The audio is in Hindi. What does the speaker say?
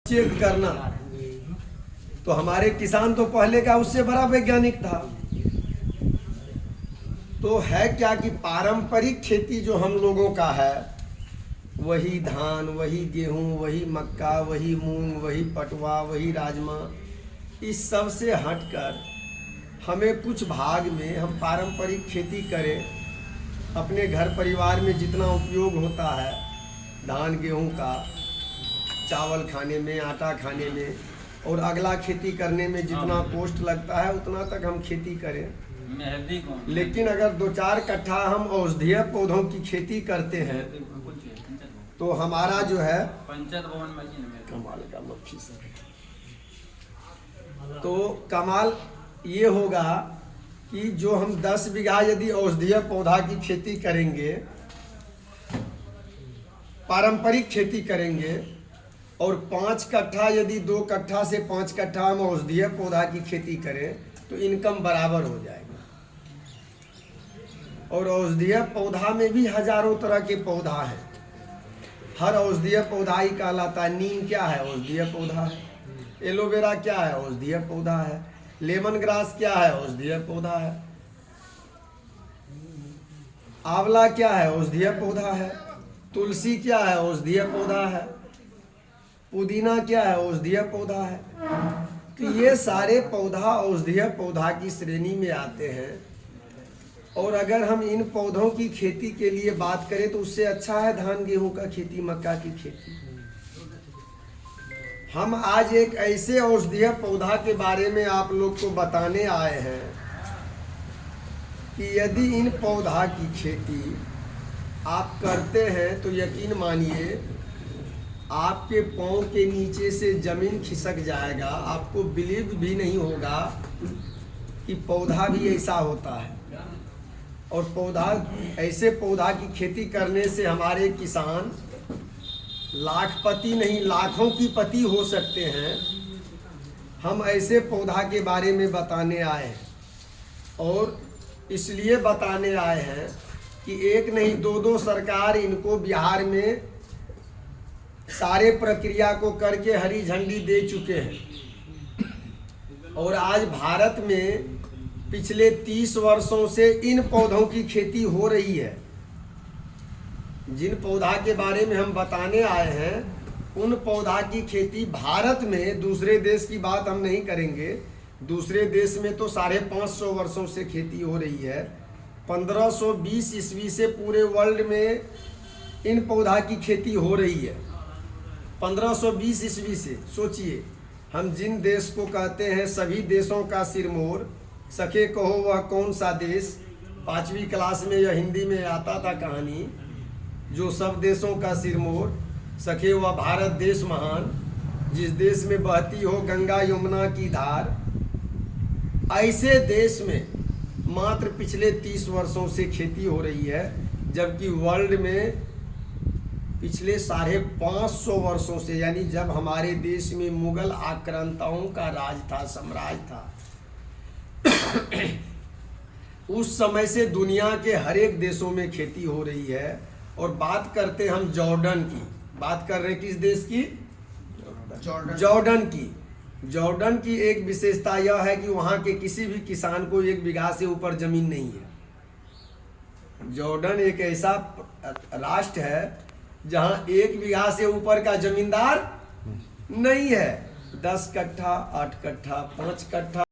चेक करना, तो हमारे किसान तो पहले का उससे बड़ा वैज्ञानिक था। तो है क्या कि पारंपरिक खेती जो हम लोगों का है, वही धान, वही गेहूं, वही मक्का, वही मूंग, वही पटवा, वही राजमा, इस सब से हटकर हमें कुछ भाग में हम पारंपरिक खेती करें। अपने घर परिवार में जितना उपयोग होता है धान गेहूं का, चावल खाने में, आटा खाने में, और अगला खेती करने में जितना कॉस्ट लगता है उतना तक हम खेती करें। लेकिन अगर 2-4 कट्ठा हम औषधीय पौधों की खेती करते हैं तो हमारा जो है कमाल का मक्खी सर, तो कमाल ये होगा कि जो हम 10 बीघा यदि औषधीय पौधा की खेती करेंगे, पारंपरिक खेती करेंगे, और 5 कट्ठा यदि 2 कट्ठा से 5 कट्ठा हम औषधीय पौधा की खेती करें तो इनकम बराबर हो जाएगा। और औषधीय पौधा में भी हजारों तरह के पौधा हैं। हर औषधीय पौधा ही कहलाता है। नीम क्या है? औषधीय पौधा है। एलोवेरा क्या है? औषधीय पौधा है। लेमन ग्रास क्या है? औषधीय पौधा है। आंवला क्या है? औषधीय पौधा है। तुलसी क्या है? औषधीय पौधा है। पुदीना क्या है? औषधीय पौधा है। तो ये सारे पौधा औषधीय पौधा की श्रेणी में आते हैं। और अगर हम इन पौधों की खेती के लिए बात करें तो उससे अच्छा है धान गेहूं का खेती, मक्का की खेती। हम आज एक ऐसे औषधीय पौधा के बारे में आप लोग को बताने आए हैं कि यदि इन पौधा की खेती आप करते हैं तो यकीन मानिए आपके पाँव के नीचे से जमीन खिसक जाएगा। आपको बिलीव भी नहीं होगा कि पौधा भी ऐसा होता है। और पौधा, ऐसे पौधा की खेती करने से हमारे किसान लाखपति नहीं लाखों की पति हो सकते हैं। हम ऐसे पौधा के बारे में बताने आए हैं, और इसलिए बताने आए हैं कि एक नहीं 2 सरकार इनको बिहार में सारे प्रक्रिया को करके हरी झंडी दे चुके हैं। और आज भारत में पिछले 30 वर्षों से इन पौधों की खेती हो रही है। जिन पौधा के बारे में हम बताने आए हैं उन पौधा की खेती भारत में, दूसरे देश की बात हम नहीं करेंगे, दूसरे देश में तो 550 वर्षों से खेती हो रही है। 1520 ईस्वी से पूरे वर्ल्ड में इन पौधा की खेती हो रही है। 1520 ईस्वी से सोचिए, हम जिन देश को कहते हैं सभी देशों का सिरमौर, सखे कहो वह कौन सा देश, 5वीं क्लास में यह हिंदी में आता था कहानी, जो सब देशों का सिरमौर, सखे वह भारत देश महान, जिस देश में बहती हो गंगा यमुना की धार। ऐसे देश में मात्र पिछले 30 वर्षों से खेती हो रही है, जबकि वर्ल्ड में पिछले 550 वर्षों से, यानी जब हमारे देश में मुगल आक्रांताओं का राज था, साम्राज्य था, उस समय से दुनिया के हर एक देशों में खेती हो रही है। और बात करते हम जॉर्डन की, बात कर रहे हैं किस देश की? जॉर्डन की। जॉर्डन की एक विशेषता यह है कि वहाँ के किसी भी किसान को 1 बीघा से ऊपर जमीन नहीं है। जॉर्डन एक ऐसा राष्ट्र है जहाँ 1 बीघा से ऊपर का जमींदार नहीं है। 10 कट्ठा, 8 कट्ठा, 5 कट्ठा